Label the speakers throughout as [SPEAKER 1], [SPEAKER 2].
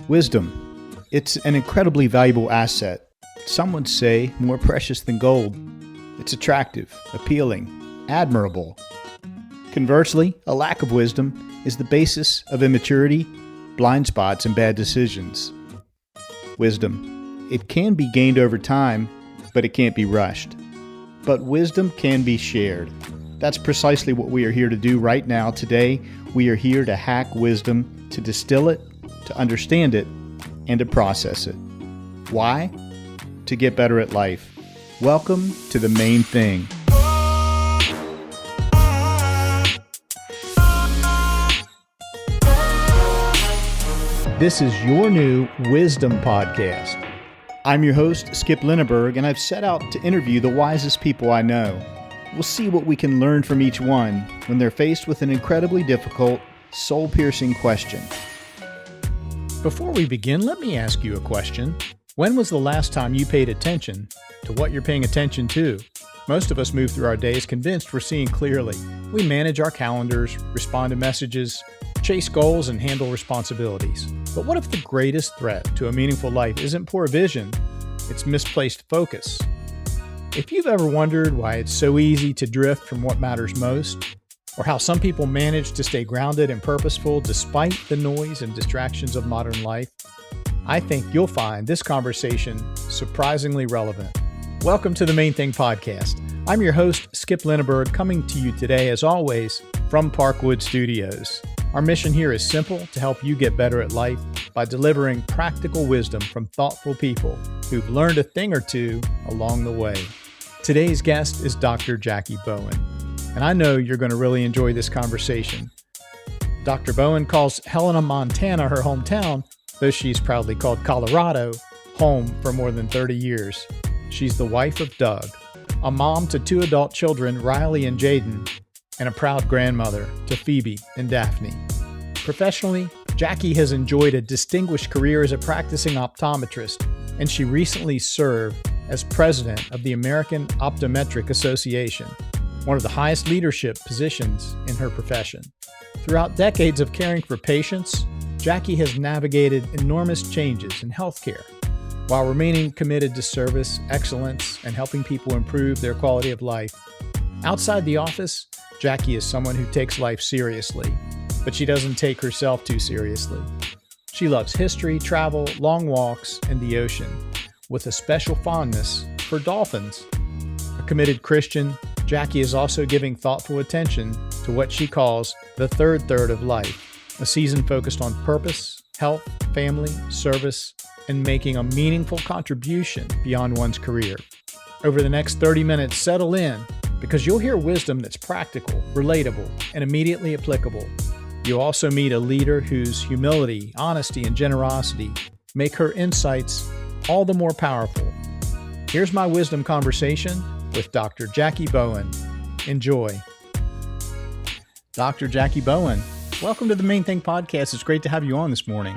[SPEAKER 1] Wisdom. It's an incredibly valuable asset. Some would say more precious than gold. It's attractive, appealing, admirable. Conversely, a lack of wisdom is the basis of immaturity, blind spots, and bad decisions. Wisdom. It can be gained over time, but it can't be rushed. But wisdom can be shared. That's precisely what we are here to do right now. Today, we are here to hack wisdom, to distill it, to understand it, and to process it. Why? To get better at life. Welcome to The Main Thing. This is your new Wisdom Podcast. I'm your host, Skip Linneberg, and I've set out to interview the wisest people I know. We'll see what we can learn from each one when they're faced with an incredibly difficult, soul-piercing question. Before we begin, let me ask you a question. When was the last time you paid attention to what you're paying attention to? Most of us move through our days convinced we're seeing clearly. We manage our calendars, respond to messages, chase goals, and handle responsibilities. But what if the greatest threat to a meaningful life isn't poor vision, it's misplaced focus? If you've ever wondered why it's so easy to drift from what matters most, or how some people manage to stay grounded and purposeful despite the noise and distractions of modern life, I think you'll find this conversation surprisingly relevant. Welcome to the Main Thing Podcast. I'm your host, Skip Linneberg, coming to you today, as always, from Parkwood Studios. Our mission here is simple: to help you get better at life by delivering practical wisdom from thoughtful people who've learned a thing or two along the way. Today's guest is Dr. Jacquie Bowen, and I know you're going to really enjoy this conversation. Dr. Bowen calls Helena, Montana her hometown, though she's proudly called Colorado home for more than 30 years. She's the wife of Doug, a mom to two adult children, Riley and Jaden, and a proud grandmother to Phoebe and Daphne. Professionally, Jacquie has enjoyed a distinguished career as a practicing optometrist, and she recently served as president of the American Optometric Association, one of the highest leadership positions in her profession. Throughout decades of caring for patients, Jacquie has navigated enormous changes in healthcare while remaining committed to service, excellence, and helping people improve their quality of life. Outside the office, Jacquie is someone who takes life seriously, but she doesn't take herself too seriously. She loves history, travel, long walks, and the ocean, with a special fondness for dolphins. A committed Christian, Jacquie is also giving thoughtful attention to what she calls the third third of life, a season focused on purpose, health, family, service, and making a meaningful contribution beyond one's career. Over the next 30 minutes, settle in, because you'll hear wisdom that's practical, relatable, and immediately applicable. You'll also meet a leader whose humility, honesty, and generosity make her insights all the more powerful. Here's my wisdom conversation with Dr. Jacquie Bowen. Enjoy. Dr. Jacquie Bowen, welcome to the Main Thing Podcast. It's great to have you on this morning.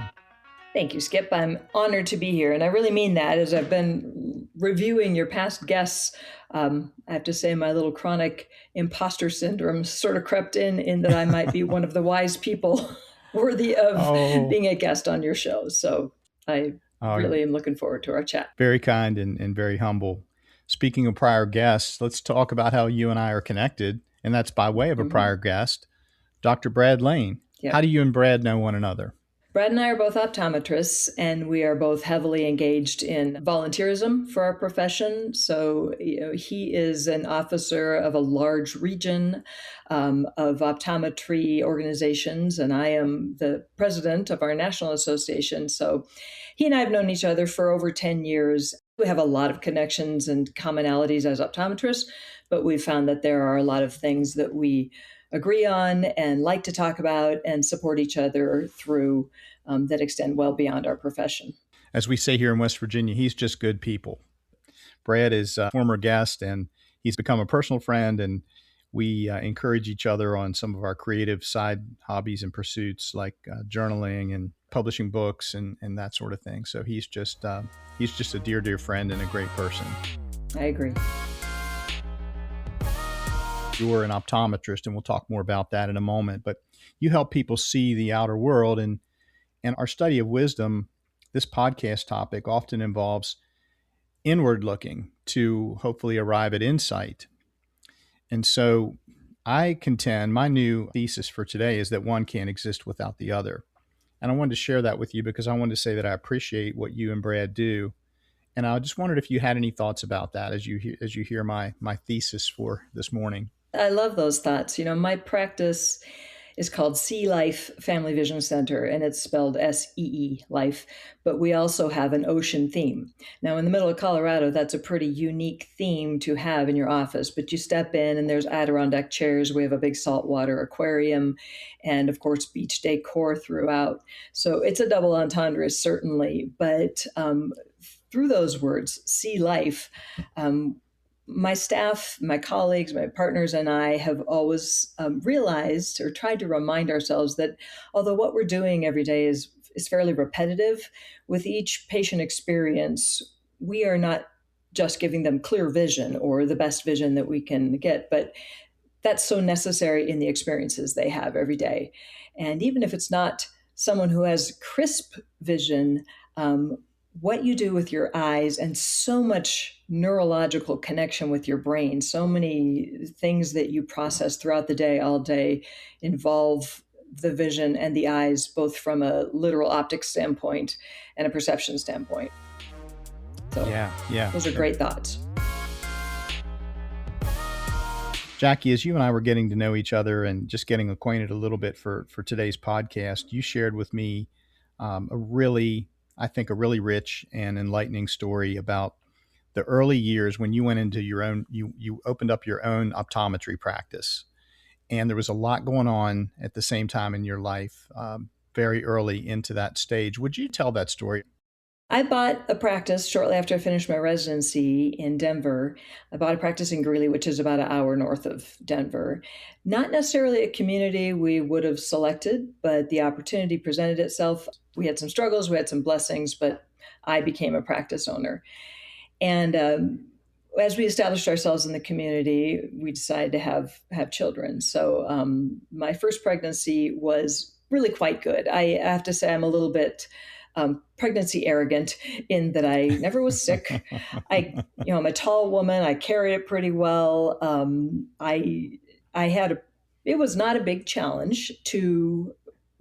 [SPEAKER 2] Thank you, Skip. I'm honored to be here. And I really mean that. As I've been reviewing your past guests, I have to say my little chronic imposter syndrome sort of crept in that I might be one of the wise people worthy of being a guest on your show. So I really am looking forward to our chat.
[SPEAKER 1] Very kind and very humble. Speaking of prior guests, let's talk about how you and I are connected. And that's by way of a prior guest, Dr. Brad Lane. Yep. How do you and Brad know one another?
[SPEAKER 2] Brad and I are both optometrists, and we are both heavily engaged in volunteerism for our profession. So, he is an officer of a large region of optometry organizations, and I am the president of our national association. So he and I have known each other for over 10 years. We have a lot of connections and commonalities as optometrists, but we've found that there are a lot of things that we agree on and like to talk about and support each other through that extend well beyond our profession.
[SPEAKER 1] As we say here in West Virginia, he's just good people. Brad is a former guest, and he's become a personal friend, and we encourage each other on some of our creative side hobbies and pursuits like journaling and publishing books and that sort of thing. So he's just a dear, dear friend and a great person.
[SPEAKER 2] I agree.
[SPEAKER 1] You're an optometrist, and we'll talk more about that in a moment, but you help people see the outer world, and our study of wisdom this podcast topic often involves inward looking to hopefully arrive at insight. And so I contend my new thesis for today is that one can't exist without the other. And I wanted to share that with you because I wanted to say that I appreciate what you and Brad do. And I just wondered if you had any thoughts about that as you hear my thesis for this morning.
[SPEAKER 2] I love those thoughts. My practice is called Sea Life Family Vision Center, and it's spelled SEE, life, but we also have an ocean theme. Now, in the middle of Colorado, that's a pretty unique theme to have in your office, but you step in and there's Adirondack chairs. We have a big saltwater aquarium and, of course, beach decor throughout. So it's a double entendre, certainly, but through those words, Sea Life, my staff, my colleagues, my partners, and I have always realized or tried to remind ourselves that although what we're doing every day is fairly repetitive, with each patient experience, we are not just giving them clear vision or the best vision that we can get, but that's so necessary in the experiences they have every day. And even if it's not someone who has crisp vision, what you do with your eyes and so much neurological connection with your brain, so many things that you process throughout the day, all day, involve the vision and the eyes, both from a literal optics standpoint and a perception standpoint. So
[SPEAKER 1] yeah,
[SPEAKER 2] those are great thoughts.
[SPEAKER 1] Jacquie, as you and I were getting to know each other and just getting acquainted a little bit for today's podcast, you shared with me I think a really rich and enlightening story about the early years when you went into you opened up your own optometry practice. And there was a lot going on at the same time in your life, very early into that stage. Would you tell that story?
[SPEAKER 2] I bought a practice shortly after I finished my residency in Denver. I bought a practice in Greeley, which is about an hour north of Denver. Not necessarily a community we would have selected, but the opportunity presented itself. We had some struggles, we had some blessings, but I became a practice owner. And as we established ourselves in the community, we decided to have children. So my first pregnancy was really quite good. I have to say I'm a little bit pregnancy arrogant in that I never was sick. I'm a tall woman. I carry it pretty well. It was not a big challenge to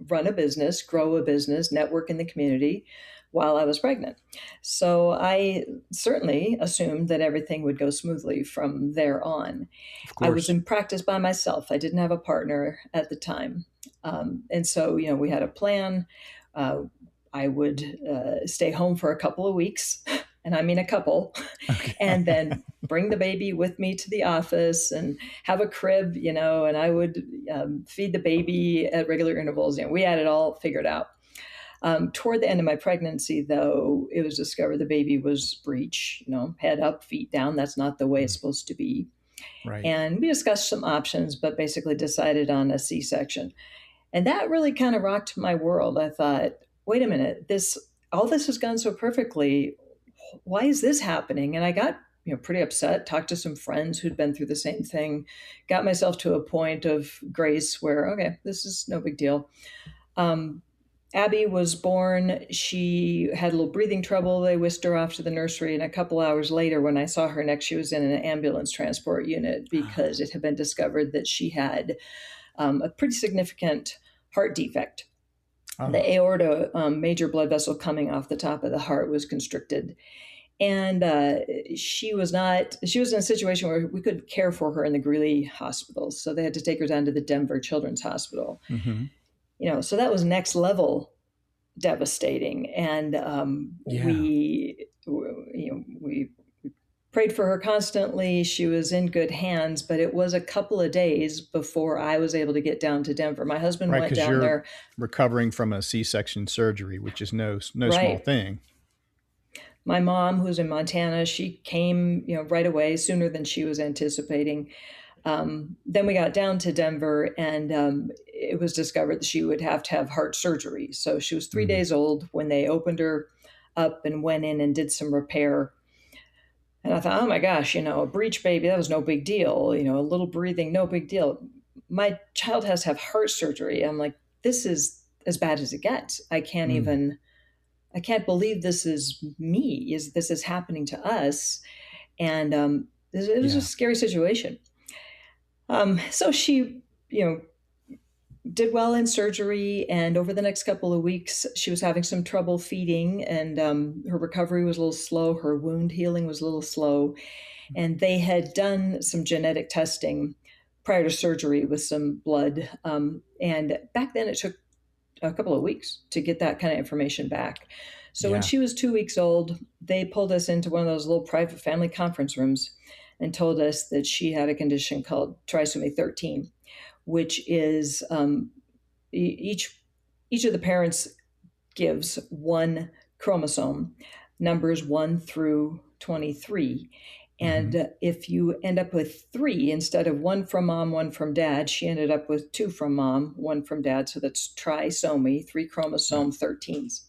[SPEAKER 2] run a business, grow a business, network in the community while I was pregnant. So I certainly assumed that everything would go smoothly from there on.
[SPEAKER 1] Of course.
[SPEAKER 2] I was in practice by myself. I didn't have a partner at the time. And so, we had a plan. I would stay home for a couple of weeks, and I mean a couple,
[SPEAKER 1] Okay.
[SPEAKER 2] and then bring the baby with me to the office and have a crib, and I would feed the baby at regular intervals. We had it all figured out. Toward the end of my pregnancy, though, it was discovered the baby was breech, head up, feet down. That's not the way it's supposed to be.
[SPEAKER 1] Right.
[SPEAKER 2] And we discussed some options, but basically decided on a C-section. And that really kind of rocked my world. I thought, wait a minute, all this has gone so perfectly. Why is this happening? And I got pretty upset, talked to some friends who'd been through the same thing, got myself to a point of grace where, okay, this is no big deal. Abby was born. She had a little breathing trouble. They whisked her off to the nursery. And a couple hours later, when I saw her next, she was in an ambulance transport unit because it had been discovered that she had a pretty significant heart defect. Oh. The aorta, major blood vessel coming off the top of the heart, was constricted. And she was in a situation where we couldn't care for her in the Greeley hospital. So they had to take her down to the Denver Children's Hospital.
[SPEAKER 1] Mm-hmm.
[SPEAKER 2] So that was next level devastating. And we prayed for her constantly. She was in good hands, but it was a couple of days before I was able to get down to Denver. My husband went down there.
[SPEAKER 1] Recovering from a C-section surgery, which is no small thing.
[SPEAKER 2] My mom, who's in Montana, she came, right away, sooner than she was anticipating. Then we got down to Denver, and it was discovered that she would have to have heart surgery. So she was 3 days old when they opened her up and went in and did some repair. And I thought, oh my gosh, a breech baby, that was no big deal. A little breathing, no big deal. My child has to have heart surgery. I'm like, this is as bad as it gets. I can't even I can't believe this is me. This is happening to us? And it was a
[SPEAKER 1] Yeah.
[SPEAKER 2] scary situation. So she, did well in surgery, and over the next couple of weeks, she was having some trouble feeding, and her recovery was a little slow. Her wound healing was a little slow, and they had done some genetic testing prior to surgery with some blood. And back then, it took a couple of weeks to get that kind of information back. So when
[SPEAKER 1] Yeah.
[SPEAKER 2] she was 2 weeks old, they pulled us into one of those little private family conference rooms and told us that she had a condition called trisomy 13, which is each of the parents gives one chromosome, numbers 1 through 23. And if you end up with 3 instead of 1 from mom, 1 from dad, she ended up with 2 from mom, 1 from dad. So that's trisomy, 3 chromosome 13s.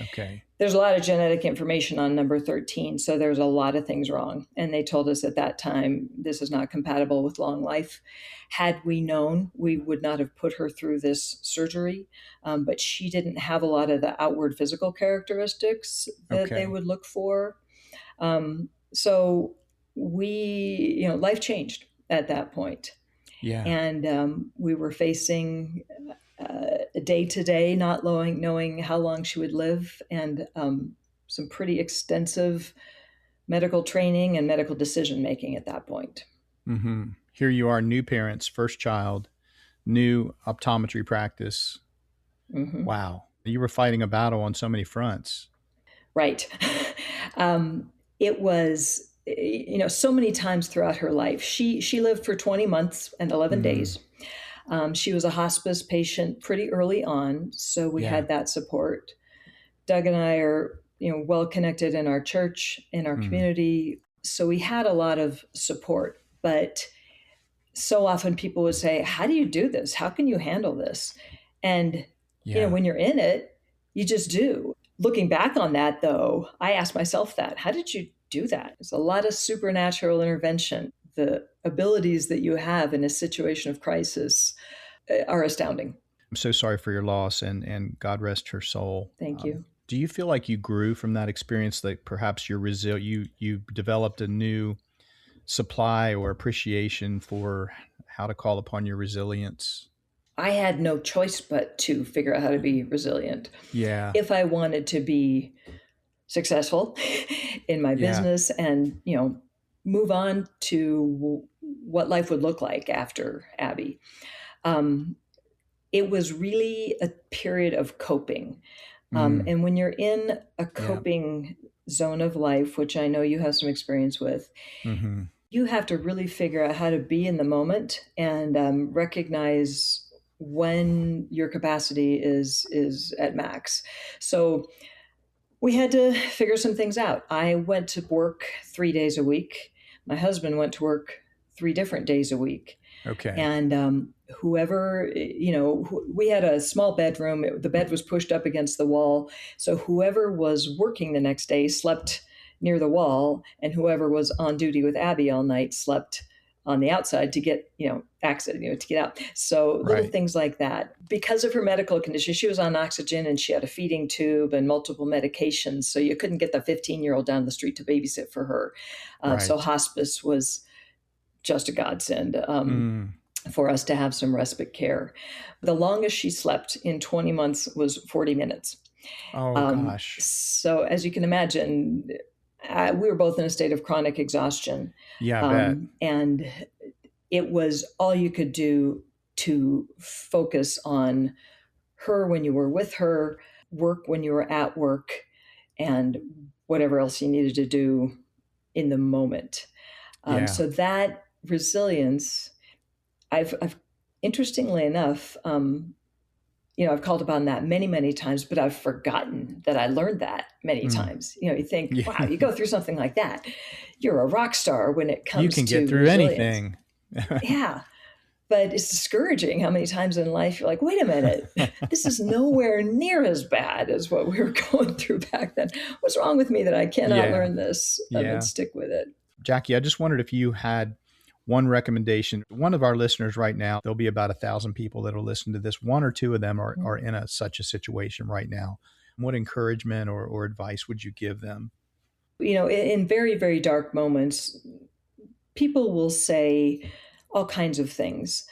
[SPEAKER 1] Okay.
[SPEAKER 2] There's a lot of genetic information on number 13, so there's a lot of things wrong. And they told us at that time, this is not compatible with long life. Had we known, we would not have put her through this surgery. But she didn't have a lot of the outward physical characteristics that they would look for. So life changed at that point.
[SPEAKER 1] Yeah.
[SPEAKER 2] And we were facing day to day, not knowing how long she would live, and some pretty extensive medical training and medical decision making at that point.
[SPEAKER 1] Here you are, new parents, first child, new optometry practice. Wow. You were fighting a battle on so many fronts.
[SPEAKER 2] Right. It was, so many times throughout her life. She lived for 20 months and 11 days. She was a hospice patient pretty early on, so we had that support. Doug and I are, well connected in our church, in our community, so we had a lot of support. But so often people would say, "How do you do this? How can you handle this?" And when you're in it, you just do. Looking back on that, though, I asked myself that: how did you do that? It's a lot of supernatural intervention. The abilities that you have in a situation of crisis are astounding.
[SPEAKER 1] I'm so sorry for your loss, and God rest her soul.
[SPEAKER 2] Thank you.
[SPEAKER 1] Do you feel like you grew from that experience, that perhaps you developed a new supply or appreciation for how to call upon your resilience?
[SPEAKER 2] I had no choice but to figure out how to be resilient.
[SPEAKER 1] Yeah.
[SPEAKER 2] If I wanted to be successful in my business and, move on to what life would look like after Abby. It was really a period of coping. And when you're in a coping zone of life, which I know you have some experience with, you have to really figure out how to be in the moment and recognize when your capacity is at max. So we had to figure some things out. I went to work 3 days a week. My husband went to work 3 different days a week.
[SPEAKER 1] Okay.
[SPEAKER 2] And whoever, we had a small bedroom. The bed was pushed up against the wall. So whoever was working the next day slept near the wall, and whoever was on duty with Abby all night slept on the outside to get, access, to get out. So little things like that. Because of her medical condition, she was on oxygen and she had a feeding tube and multiple medications. So you couldn't get the 15-year-old down the street to babysit for her. So hospice was just a godsend for us to have some respite care. The longest she slept in 20 months was 40 minutes.
[SPEAKER 1] Oh, gosh.
[SPEAKER 2] So as you can imagine, we were both in a state of chronic exhaustion.
[SPEAKER 1] Yeah, I bet.
[SPEAKER 2] And it was all you could do to focus on her when you were with her, work when you were at work, and whatever else you needed to do in the moment. So that resilience, I've interestingly enough, I've called upon that many, many times, but I've forgotten that I learned that many times. You think, wow, you go through something like that, you're a rock star when it comes to
[SPEAKER 1] you can get through
[SPEAKER 2] resilience.
[SPEAKER 1] anything.
[SPEAKER 2] Yeah. But it's discouraging how many times in life you're like, wait a minute, this is nowhere near as bad as what we were going through back then. What's wrong with me that I cannot learn this and stick with it?
[SPEAKER 1] Jacquie, I just wondered if you had one recommendation. One of our listeners right now, there'll be about 1,000 people that will listen to this. One or two of them are in such a situation right now. What encouragement or advice would you give them?
[SPEAKER 2] In very, very dark moments, people will say all kinds of things.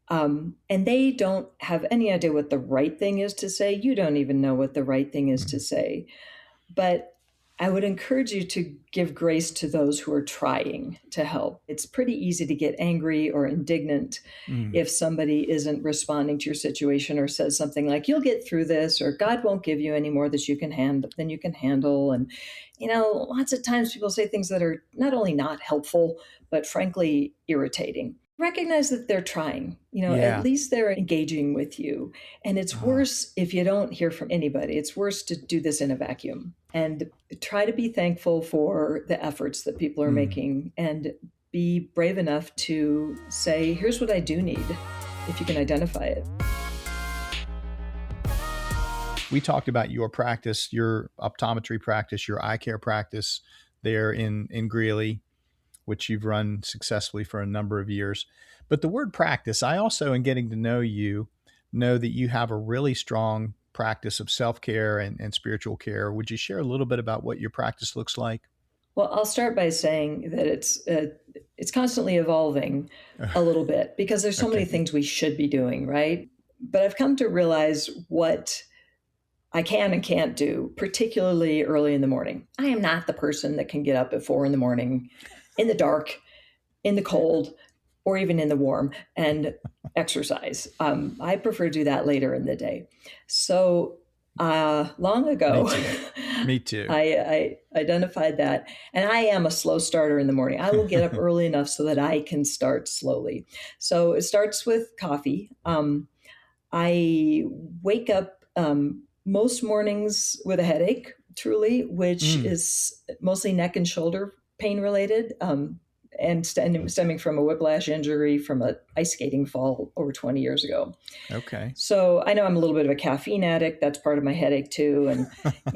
[SPEAKER 2] And they don't have any idea what the right thing is to say. You don't even know what the right thing is to say. But I would encourage you to give grace to those who are trying to help. It's pretty easy to get angry or indignant
[SPEAKER 1] Mm.
[SPEAKER 2] if somebody isn't responding to your situation or says something like, "You'll get through this," or "God won't give you any more that you can handle than you can handle." And lots of times people say things that are not only not helpful, but frankly irritating. Recognize that they're trying, at
[SPEAKER 1] Yeah.
[SPEAKER 2] least they're engaging with you. And it's
[SPEAKER 1] Oh.
[SPEAKER 2] worse if you don't hear from anybody. It's worse to do this in a vacuum. And try to be thankful for the efforts that people are
[SPEAKER 1] Mm.
[SPEAKER 2] making and be brave enough to say, "Here's what I do need," if you can identify it.
[SPEAKER 1] We talked about your practice, your optometry practice, your eye care practice there in Greeley, which you've run successfully for a number of years. But the word practice, I also, in getting to know you, know that you have a really strong practice of self care and spiritual care. Would you share a little bit about what your practice looks like?
[SPEAKER 2] Well, I'll start by saying that it's constantly evolving a little bit because there's so many
[SPEAKER 1] Okay.
[SPEAKER 2] things we should be doing, right? But I've come to realize what I can and can't do, particularly early in the morning. I am not the person that can get up at 4 in the morning in the dark, in the cold, or even in the warm and exercise. I prefer to do that later in the day. So long
[SPEAKER 1] Me
[SPEAKER 2] ago,
[SPEAKER 1] too. Me too.
[SPEAKER 2] I identified that. And I am a slow starter in the morning. I will get up early enough so that I can start slowly. So it starts with coffee. I wake up most mornings with a headache, truly, which
[SPEAKER 1] Mm.
[SPEAKER 2] is mostly neck and shoulder pain related, and stemming from a whiplash injury from a ice skating fall over 20 years ago.
[SPEAKER 1] Okay.
[SPEAKER 2] So I know I'm a little bit of a caffeine addict. That's part of my headache too. And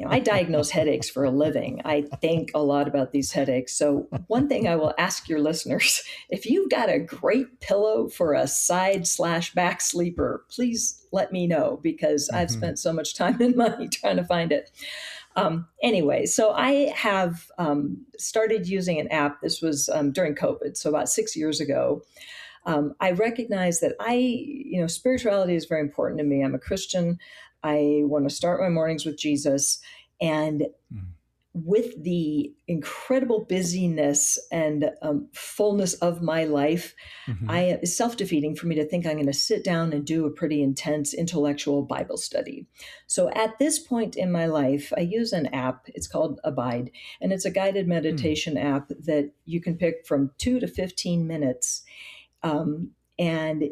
[SPEAKER 2] I diagnose headaches for a living. I think a lot about these headaches. So one thing I will ask your listeners: if you've got a great pillow for a side/back sleeper, please let me know because I've
[SPEAKER 1] Hmm.
[SPEAKER 2] spent so much time and money trying to find it. Anyway, so I have started using an app. This was during COVID, so about 6 years ago. I recognize that spirituality is very important to me. I'm a Christian. I want to start my mornings with Jesus. And with the incredible busyness and fullness of my life,
[SPEAKER 1] Hmm.
[SPEAKER 2] it's self-defeating for me to think I'm going to sit down and do a pretty intense intellectual Bible study. So at this point in my life, I use an app. It's called Abide, and it's a guided
[SPEAKER 1] Mm.
[SPEAKER 2] meditation app that you can pick from 2 to 15 minutes. And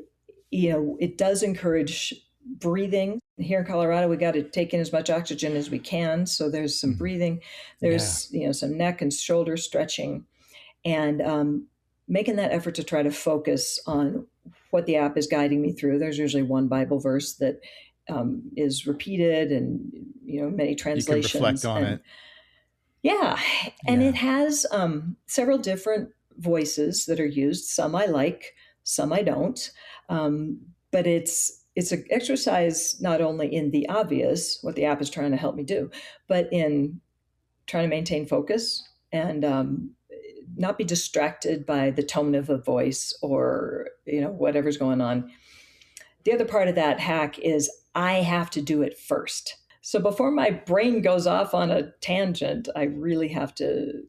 [SPEAKER 2] it does encourage breathing. Here in Colorado, we got to take in as much oxygen as we can. So there's some
[SPEAKER 1] Mhm.
[SPEAKER 2] breathing.
[SPEAKER 1] Yeah.
[SPEAKER 2] There's some neck and shoulder stretching, and making that effort to try to focus on what the app is guiding me through. There's usually one Bible verse that is repeated, and many
[SPEAKER 1] You can reflect
[SPEAKER 2] translations,
[SPEAKER 1] on
[SPEAKER 2] and
[SPEAKER 1] it.
[SPEAKER 2] yeah, and it
[SPEAKER 1] Yeah.
[SPEAKER 2] has several different voices that are used. Some I like, some I don't. But it's an exercise not only in the obvious, what the app is trying to help me do, but in trying to maintain focus and not be distracted by the tone of a voice or whatever's going on. The other part of that hack is I have to do it first. So before my brain goes off on a tangent, I really have to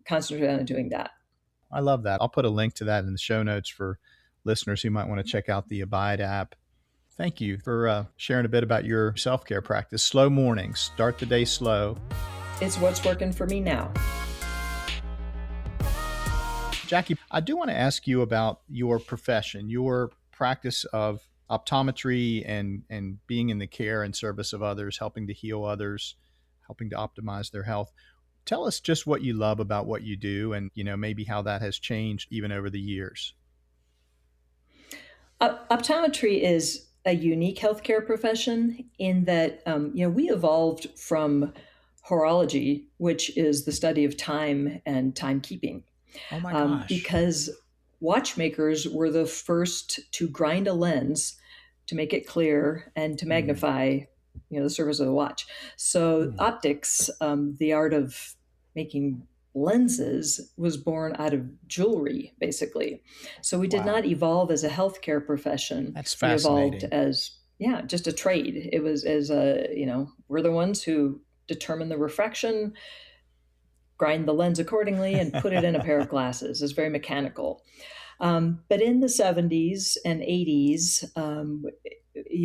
[SPEAKER 2] concentrate on doing that.
[SPEAKER 1] I love that. I'll put a link to that in the show notes for listeners who might want to check out the Abide app. Thank you for sharing a bit about your self care practice. Slow mornings, start the day slow.
[SPEAKER 2] It's what's working for me now.
[SPEAKER 1] Jacquie, I do want to ask you about your profession, your practice of optometry and being in the care and service of others, helping to heal others, helping to optimize their health. Tell us just what you love about what you do and, maybe how that has changed even over the years.
[SPEAKER 2] Optometry is a unique healthcare profession in that we evolved from horology, which is the study of time and timekeeping,
[SPEAKER 1] Oh my gosh.
[SPEAKER 2] because watchmakers were the first to grind a lens to make it clear and to
[SPEAKER 1] Mm.
[SPEAKER 2] magnify the surface of the watch. So optics, the art of making lenses, was born out of jewelry, basically. So we did
[SPEAKER 1] Wow.
[SPEAKER 2] not evolve as a healthcare profession.
[SPEAKER 1] That's
[SPEAKER 2] We evolved
[SPEAKER 1] fascinating.
[SPEAKER 2] as, yeah, just a trade. It was as a, we're the ones who determine the refraction, grind the lens accordingly, and put it in a pair of glasses. It's very mechanical. But in the 70s and 80s,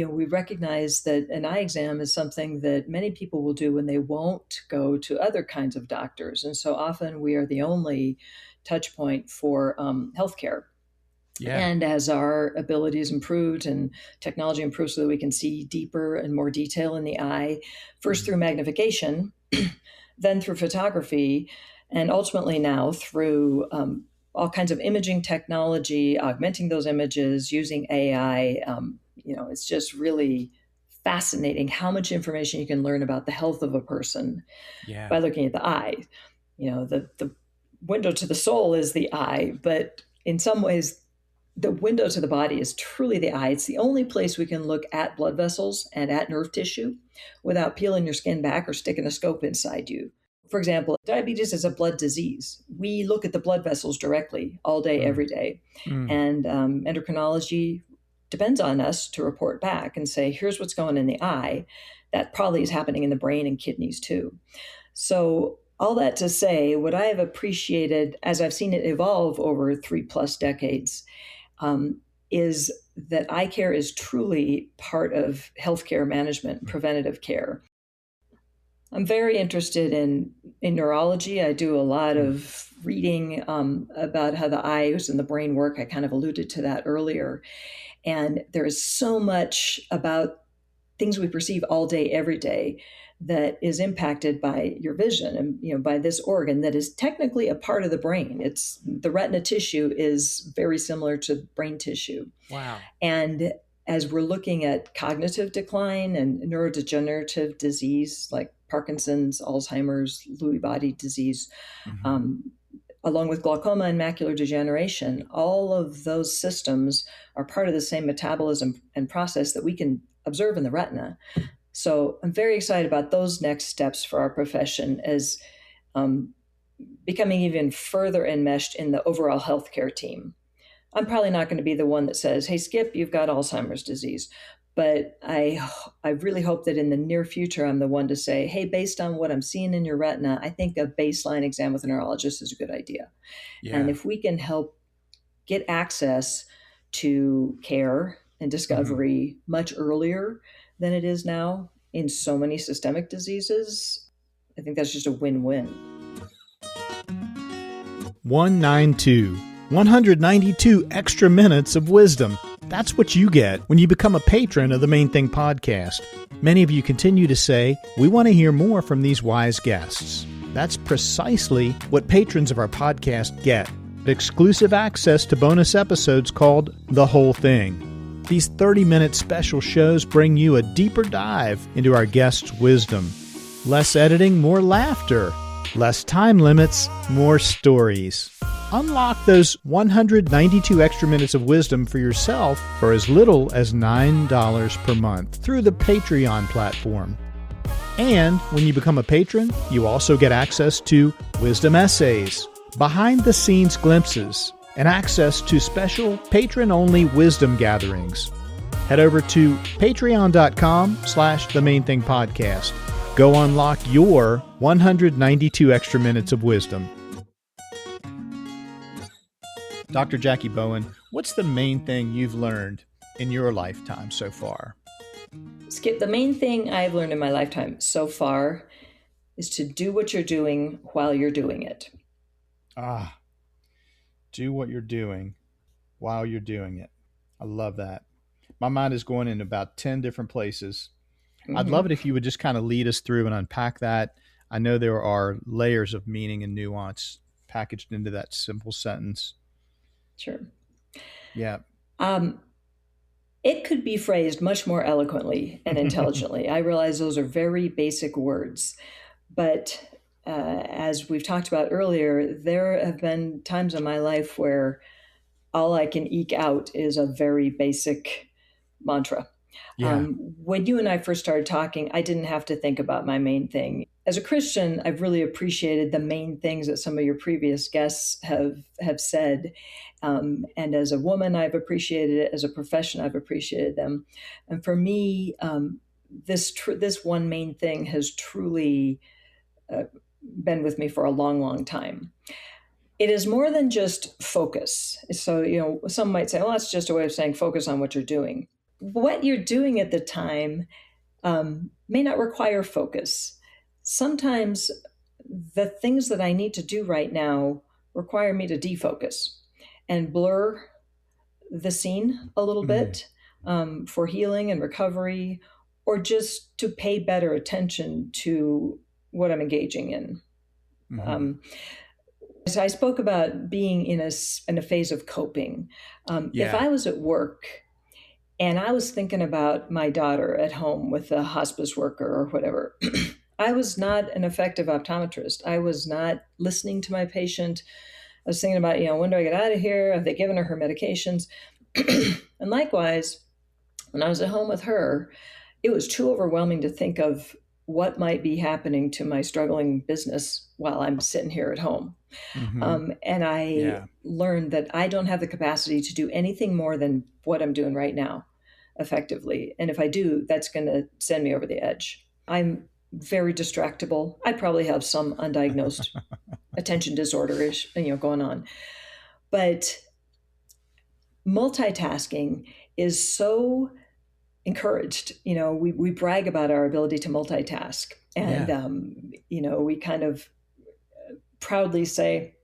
[SPEAKER 2] we recognize that an eye exam is something that many people will do when they won't go to other kinds of doctors. And so often we are the only touch point for healthcare.
[SPEAKER 1] Yeah.
[SPEAKER 2] And as our abilities improved and technology improved so that we can see deeper and more detail in the eye, first through magnification, then through photography, and ultimately now through all kinds of imaging technology, augmenting those images using AI. It's just really fascinating how much information you can learn about the health of a person
[SPEAKER 1] Yeah.
[SPEAKER 2] by looking at the eye. The window to the soul is the eye, but in some ways, the window to the body is truly the eye. It's the only place we can look at blood vessels and at nerve tissue without peeling your skin back or sticking a scope inside you. For example, diabetes is a blood disease. We look at the blood vessels directly all day,
[SPEAKER 1] Mm.
[SPEAKER 2] every day.
[SPEAKER 1] Mm.
[SPEAKER 2] And endocrinology depends on us to report back and say, here's what's going in the eye. That probably is happening in the brain and kidneys too. So, all that to say, what I have appreciated as I've seen it evolve over 3+ decades is that eye care is truly part of healthcare management and preventative care. I'm very interested in neurology. I do a lot
[SPEAKER 1] Mm.
[SPEAKER 2] of reading about how the eyes and the brain work. I kind of alluded to that earlier. And there is so much about things we perceive all day, every day, that is impacted by your vision and by this organ that is technically a part of the brain. It's the retina tissue is very similar to brain tissue.
[SPEAKER 1] Wow.
[SPEAKER 2] And as we're looking at cognitive decline and neurodegenerative disease like Parkinson's, Alzheimer's, Lewy body disease,
[SPEAKER 1] Mm-hmm.
[SPEAKER 2] um, along with glaucoma and macular degeneration, all of those systems are part of the same metabolism and process that we can observe in the retina. So I'm very excited about those next steps for our profession as um, becoming even further enmeshed in the overall healthcare team. I'm probably not going to be the one that says, "Hey, Skip, you've got Alzheimer's disease." But I really hope that in the near future, I'm the one to say, "Hey, based on what I'm seeing in your retina, I think a baseline exam with a neurologist is a good idea." And
[SPEAKER 1] Yeah.
[SPEAKER 2] if we can help get access to care and
[SPEAKER 1] Mm-hmm.
[SPEAKER 2] discovery much earlier than it is now in so many systemic diseases, I think that's just a win-win.
[SPEAKER 1] 192. 192 extra minutes of wisdom. That's what you get when you become a patron of the Main Thing podcast. Many of you continue to say, we want to hear more from these wise guests. That's precisely what patrons of our podcast get. Exclusive access to bonus episodes called The Whole Thing. These 30-minute special shows bring you a deeper dive into our guests' wisdom. Less editing, more laughter. Less time limits, more stories. Unlock those 192 extra minutes of wisdom for yourself for as little as $9 per month through the Patreon platform. And when you become a patron, you also get access to wisdom essays, behind-the-scenes glimpses, and access to special patron-only wisdom gatherings. Head over to patreon.com/The Main Thing Podcast. Go unlock your 192 extra minutes of wisdom. Dr. Jacquie Bowen, what's the main thing you've learned in your lifetime so far?
[SPEAKER 2] Skip, the main thing I've learned in my lifetime so far is to do what you're doing while you're doing it.
[SPEAKER 1] Do what you're doing while you're doing it. I love that. My mind is going in about 10 different places. I'd love it if you would just kind of lead us through and unpack that. I know there are layers of meaning and nuance packaged into that simple sentence.
[SPEAKER 2] Sure.
[SPEAKER 1] Yeah.
[SPEAKER 2] It could be phrased much more eloquently and intelligently. I realize those are very basic words, but as we've talked about earlier, there have been times in my life where all I can eke out is a very basic mantra.
[SPEAKER 1] Yeah.
[SPEAKER 2] When you and I first started talking, I didn't have to think about my main thing. As a Christian, I've really appreciated the main things that some of your previous guests have said. And as a woman, I've appreciated it. As a profession, I've appreciated them. And for me, this one main thing has truly been with me for a long, long time. It is more than just focus. So, some might say, well, that's just a way of saying focus on what you're doing. What you're doing at the time may not require focus. Sometimes the things that I need to do right now require me to defocus and blur the scene a little bit for healing and recovery, or just to pay better attention to what I'm engaging in. So I spoke about being in a phase of coping. If I was at work and I was thinking about my daughter at home with a hospice worker or whatever, I was not an effective optometrist. I was not listening to my patient. I was thinking about, when do I get out of here? Have they given her medications? And likewise, when I was at home with her, it was too overwhelming to think of what might be happening to my struggling business while I'm sitting here at home. And I learned that I don't have the capacity to do anything more than what I'm doing right now effectively. And if I do, that's going to send me over the edge. I'm very distractible. I probably have some undiagnosed attention disorder-ish, going on. But multitasking is so encouraged. We brag about our ability to multitask. And, we kind of proudly say,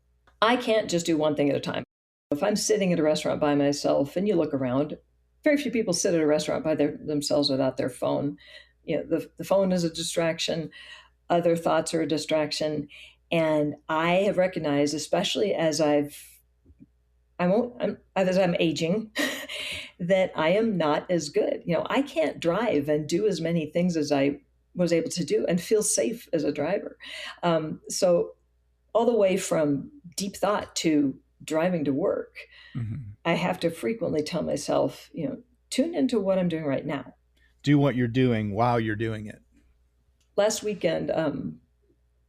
[SPEAKER 2] I can't just do one thing at a time. If I'm sitting at a restaurant by myself and you look around, very few people sit at a restaurant by themselves without their phone. The phone is a distraction. Other thoughts are a distraction. And I have recognized, especially as I'm aging, that I am not as good. I can't drive and do as many things as I was able to do and feel safe as a driver. So all the way from deep thought to driving to work, I have to frequently tell myself, tune into what I'm doing right now.
[SPEAKER 1] Do what you're doing while you're doing it.
[SPEAKER 2] Last weekend,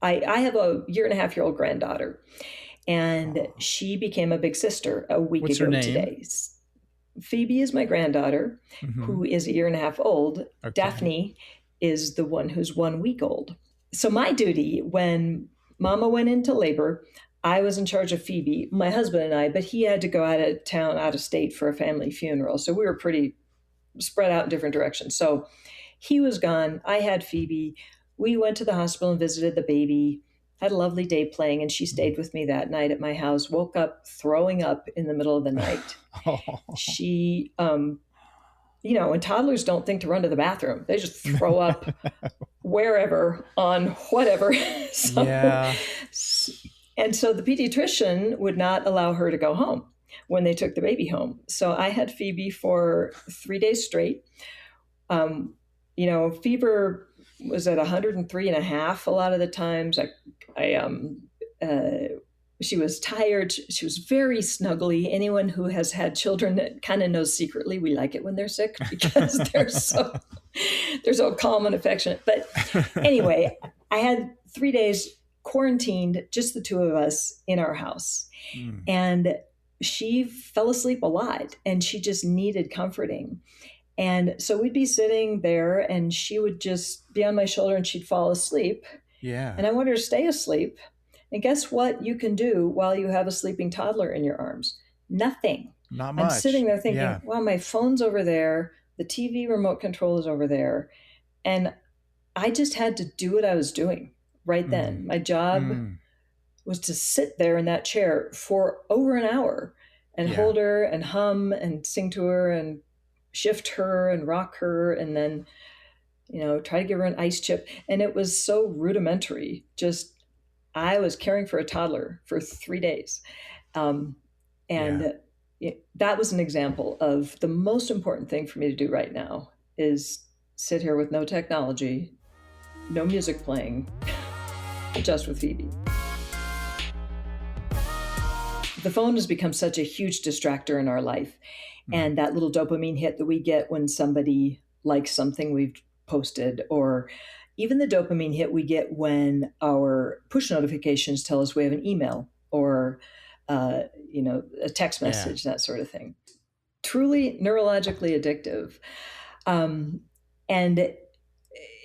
[SPEAKER 2] I have a 1.5-year-old granddaughter, and she became a big sister a week
[SPEAKER 1] What's
[SPEAKER 2] ago
[SPEAKER 1] her name?
[SPEAKER 2] Today. Phoebe is my granddaughter, who is 1.5 years old. Okay. Daphne is the one who's 1 week old. So my duty when Mama went into labor, I was in charge of Phoebe, my husband and I, but he had to go out of town, out of state for a family funeral. So we were pretty spread out in different directions. So he was gone. I had Phoebe. We went to the hospital and visited the baby, had a lovely day playing, and she stayed with me that night at my house, woke up throwing up in the middle of the night. She, and toddlers don't think to run to the bathroom. They just throw up wherever on whatever. And so the pediatrician would not allow her to go home when they took the baby home. So I had Phoebe for 3 days straight. Fever was at 103.5 a lot of the times. She was tired. She was very snuggly. Anyone who has had children kind of knows secretly we like it when they're sick because they're so calm and affectionate. But anyway, I had 3 days quarantined, just the two of us in our house. And she fell asleep a lot and she just needed comforting. And so we'd be sitting there and she would just be on my shoulder and she'd fall asleep.
[SPEAKER 1] Yeah.
[SPEAKER 2] And I wanted her to stay asleep. And guess what you can do while you have a sleeping toddler in your arms? Nothing.
[SPEAKER 1] Not much.
[SPEAKER 2] I'm sitting there thinking, well, my phone's over there. The TV remote control is over there. And I just had to do what I was doing right then. My job was to sit there in that chair for over an hour and hold her and hum and sing to her and shift her and rock her and then, try to give her an ice chip. And it was so rudimentary. Just, I was caring for a toddler for 3 days. That was an example of the most important thing for me to do right now is sit here with no technology, no music playing, just with Phoebe. The phone has become such a huge distractor in our life. And that little dopamine hit that we get when somebody like something we've posted, or even the dopamine hit we get when our push notifications tell us we have an email or a text
[SPEAKER 1] Yeah.
[SPEAKER 2] message, that sort of thing. Truly neurologically addictive. And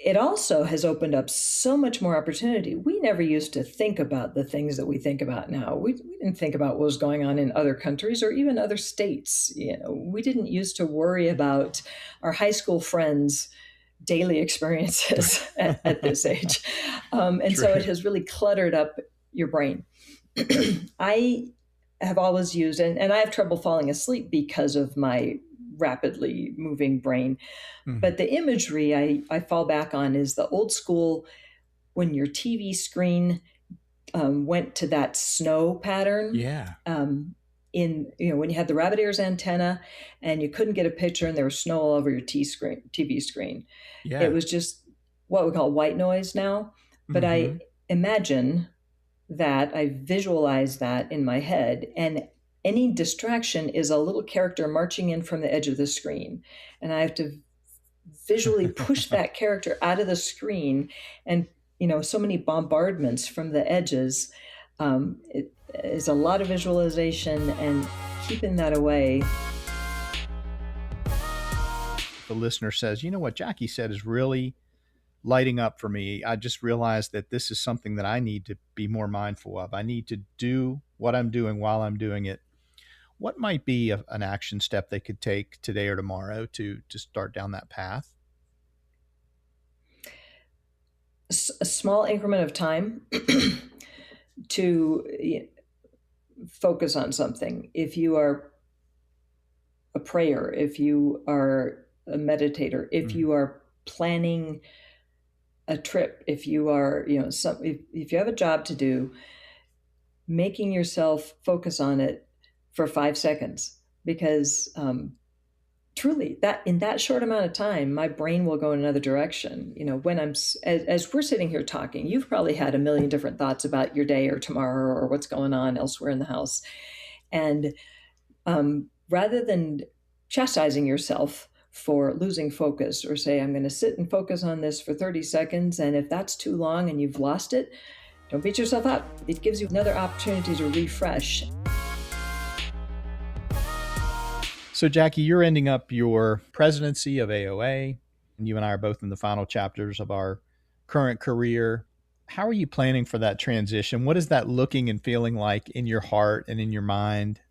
[SPEAKER 2] it also has opened up so much more opportunity. We never used to think about the things that we think about now. We didn't think about what was going on in other countries or even other states. We didn't used to worry about our high school friends' daily experiences at this age. And so it
[SPEAKER 1] True.
[SPEAKER 2] has really cluttered up your brain. I have always used, and I have trouble falling asleep because of my rapidly moving brain. But the imagery I fall back on is the old school when your TV screen went to that snow pattern.
[SPEAKER 1] Yeah.
[SPEAKER 2] When you had the rabbit ears antenna and you couldn't get a picture and there was snow all over your TV screen. It
[SPEAKER 1] Yeah.
[SPEAKER 2] was just what we call white noise now. But
[SPEAKER 1] Mm-hmm.
[SPEAKER 2] I imagine that, I visualize that in my head, and any distraction is a little character marching in from the edge of the screen. And I have to visually push that character out of the screen, and so many bombardments from the edges. It is a lot of visualization and keeping that away.
[SPEAKER 1] The listener says, you know what Jackie said is really lighting up for me. I just realized that this is something that I need to be more mindful of. I need to do what I'm doing while I'm doing it. What might be an action step they could take today or tomorrow to start down that path?
[SPEAKER 2] A small increment of time to focus on something. If you are a prayer, if you are a meditator, if you are planning a trip, if you are, if you have a job to do, making yourself focus on it for 5 seconds, because truly, that in that short amount of time, my brain will go in another direction. When as we're sitting here talking, you've probably had a million different thoughts about your day or tomorrow or what's going on elsewhere in the house. And rather than chastising yourself for losing focus, or say, I'm going to sit and focus on this for 30 seconds, and if that's too long and you've lost it, don't beat yourself up. It gives you another opportunity to refresh.
[SPEAKER 1] So, Jackie, you're ending up your presidency of AOA, and you and I are both in the final chapters of our current career. How are you planning for that transition? What is that looking and feeling like in your heart and in your mind?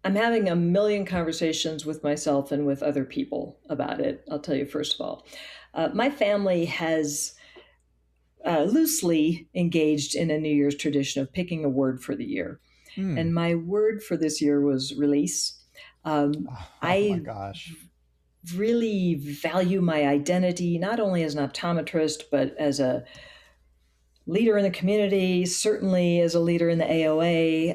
[SPEAKER 2] I'm having a million conversations with myself and with other people about it. I'll tell you, first of all, my family has loosely engaged in a New Year's tradition of picking a word for the year. And my word for this year was release.
[SPEAKER 1] Oh my
[SPEAKER 2] I
[SPEAKER 1] gosh.
[SPEAKER 2] really value my identity, not only as an optometrist, but as a leader in the community, certainly as a leader in the AOA.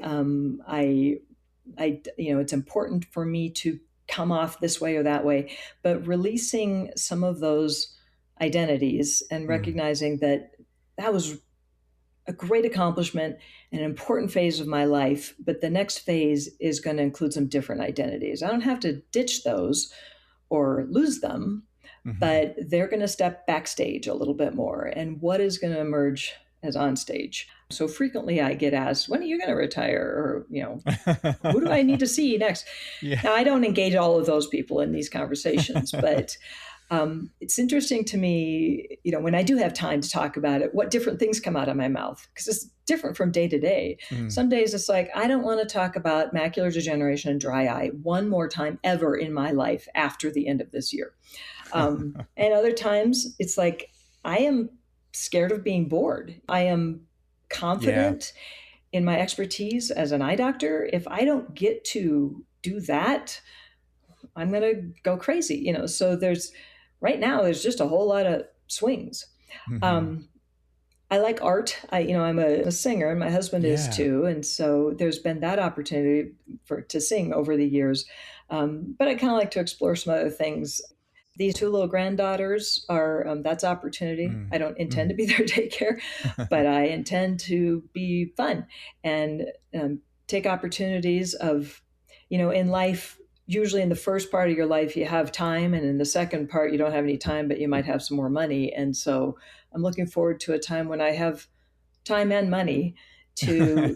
[SPEAKER 2] It's important for me to come off this way or that way, but releasing some of those identities and recognizing that was a great accomplishment, an important phase of my life, but the next phase is going to include some different identities. I don't have to ditch those or lose them, but they're going to step backstage a little bit more. And what is going to emerge as on stage? So frequently I get asked, when are you going to retire? Or, who do I need to see next?
[SPEAKER 1] Yeah.
[SPEAKER 2] Now, I don't engage all of those people in these conversations, but it's interesting to me, when I do have time to talk about it, what different things come out of my mouth, because it's different from day to day. Some days it's like, I don't want to talk about macular degeneration and dry eye one more time ever in my life after the end of this year. And other times it's like, I am scared of being bored. I am confident in my expertise as an eye doctor. If I don't get to do that, I'm going to go crazy, so right now there's just a whole lot of swings. I like art. I'm a singer, and my husband is too. And so there's been that opportunity to sing over the years. But I kind of like to explore some other things. These two little granddaughters are, that's opportunity. I don't intend to be their daycare, but I intend to be fun and take opportunities of, in life, usually in the first part of your life, you have time. And in the second part, you don't have any time, but you might have some more money. And so I'm looking forward to a time when I have time and money to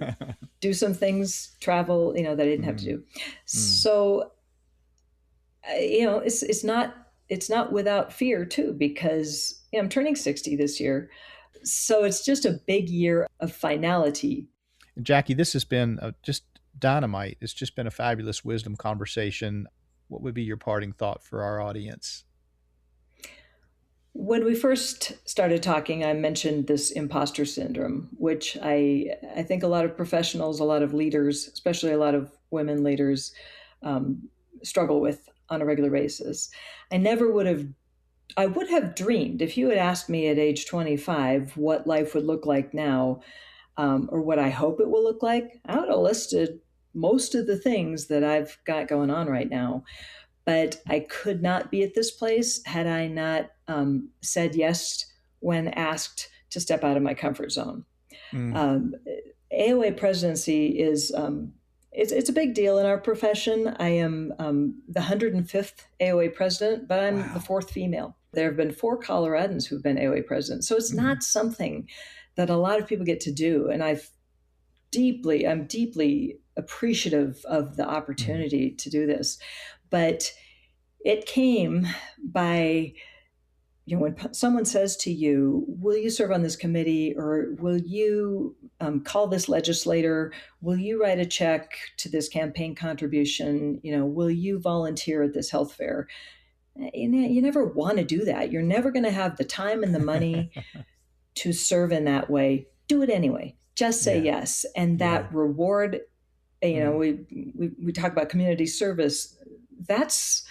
[SPEAKER 2] do some things, travel, that I didn't have to do. So, it's not without fear too, because I'm turning 60 this year. So it's just a big year of finality.
[SPEAKER 1] Jackie, this has been just dynamite. It's just been a fabulous wisdom conversation. What would be your parting thought for our audience?
[SPEAKER 2] When we first started talking, I mentioned this imposter syndrome, which I think a lot of professionals, a lot of leaders, especially a lot of women leaders, struggle with on a regular basis. I would have dreamed, if you had asked me at age 25 what life would look like now, or what I hope it will look like, I would have listed most of the things that I've got going on right now. But I could not be at this place had I not said yes when asked to step out of my comfort zone. AOA presidency is it's a big deal in our profession. I am the 105th AOA president, but I'm the fourth female. There have been 4 Coloradans who've been AOA presidents. So it's not something that a lot of people get to do. And I'm deeply appreciative of the opportunity to do this. But it came by, when someone says to you, will you serve on this committee, or will you call this legislator? Will you write a check to this campaign contribution? Will you volunteer at this health fair? You never want to do that. You're never going to have the time and the money to serve in that way. Do it anyway. Just say yes. And that reward, we talk about community service. That's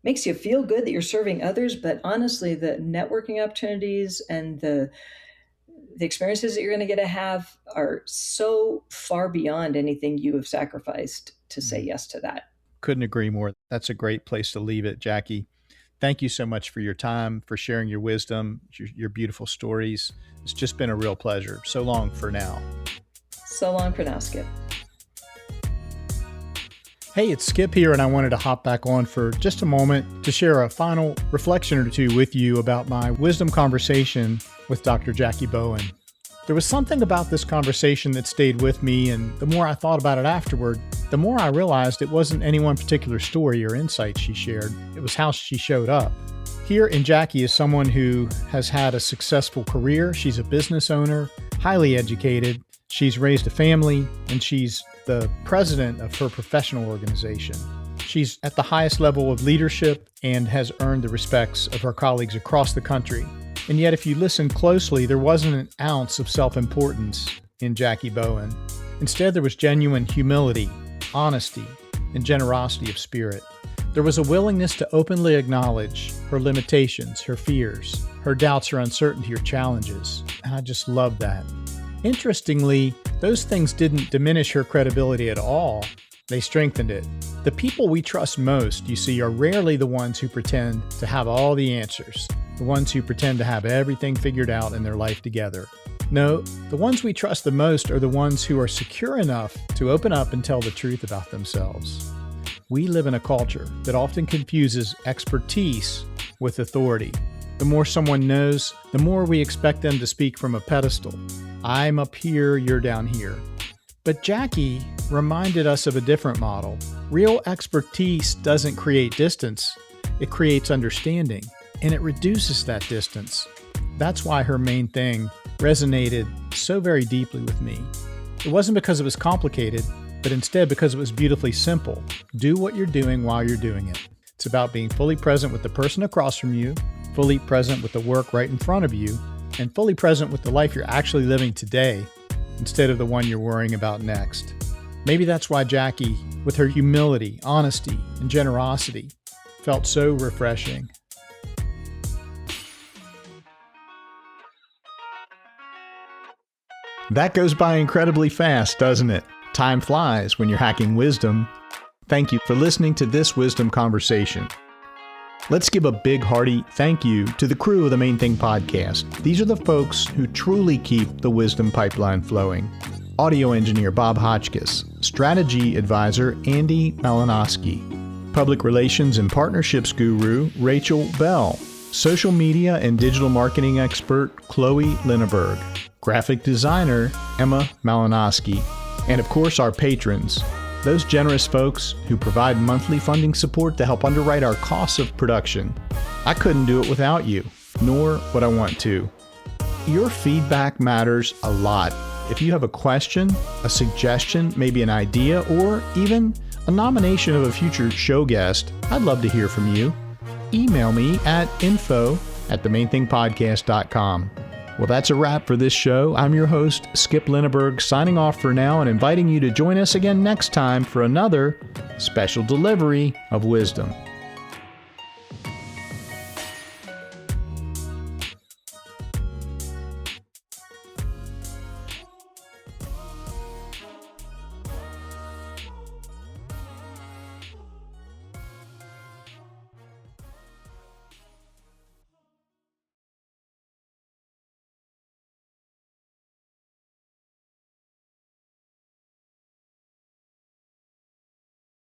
[SPEAKER 2] makes you feel good that you're serving others. But honestly, the networking opportunities and the experiences that you're going to have are so far beyond anything you have sacrificed to say yes to that.
[SPEAKER 1] Couldn't agree more. That's a great place to leave it, Jackie. Thank you so much for your time, for sharing your wisdom, your beautiful stories. It's just been a real pleasure. So long for now.
[SPEAKER 2] So long for now, Skip.
[SPEAKER 1] Hey, it's Skip here, and I wanted to hop back on for just a moment to share a final reflection or two with you about my wisdom conversation with Dr. Jacquie Bowen. There was something about this conversation that stayed with me, and the more I thought about it afterward, the more I realized it wasn't any one particular story or insight she shared. It was how she showed up. Here in Jacquie is someone who has had a successful career. She's a business owner, highly educated. She's raised a family, and she's the president of her professional organization. She's at the highest level of leadership and has earned the respects of her colleagues across the country. And yet, if you listen closely, there wasn't an ounce of self-importance in Jacquie Bowen. Instead, there was genuine humility, honesty, and generosity of spirit. There was a willingness to openly acknowledge her limitations, her fears, her doubts, her uncertainty, her challenges. And I just love that. Interestingly, those things didn't diminish her credibility at all. They strengthened it. The people we trust most, you see, are rarely the ones who pretend to have all the answers, the ones who pretend to have everything figured out in their life together. No, the ones we trust the most are the ones who are secure enough to open up and tell the truth about themselves. We live in a culture that often confuses expertise with authority. The more someone knows, the more we expect them to speak from a pedestal. I'm up here, you're down here. But Jacquie reminded us of a different model. Real expertise doesn't create distance, it creates understanding, and it reduces that distance. That's why her main thing resonated so very deeply with me. It wasn't because it was complicated, but instead because it was beautifully simple. Do what you're doing while you're doing it. It's about being fully present with the person across from you, fully present with the work right in front of you, and fully present with the life you're actually living today, instead of the one you're worrying about next. Maybe that's why Jacquie, with her humility, honesty, and generosity, felt so refreshing. That goes by incredibly fast, doesn't it? Time flies when you're hacking wisdom. Thank you for listening to this wisdom conversation. Let's give a big hearty thank you to the crew of the Main Thing podcast. These are the folks who truly keep the wisdom pipeline flowing. Audio engineer Bob Hotchkiss, strategy advisor Andy Malinowski, public relations and partnerships guru Rachel Bell, social media and digital marketing expert Chloe Linneberg, graphic designer Emma Malinowski, and of course our patrons, those generous folks who provide monthly funding support to help underwrite our costs of production. I couldn't do it without you, nor would I want to. Your feedback matters a lot. If you have a question, a suggestion, maybe an idea, or even a nomination of a future show guest, I'd love to hear from you. Email me at info@themainthingpodcast.com. Well, that's a wrap for this show. I'm your host, Skip Linneberg, signing off for now and inviting you to join us again next time for another special delivery of wisdom.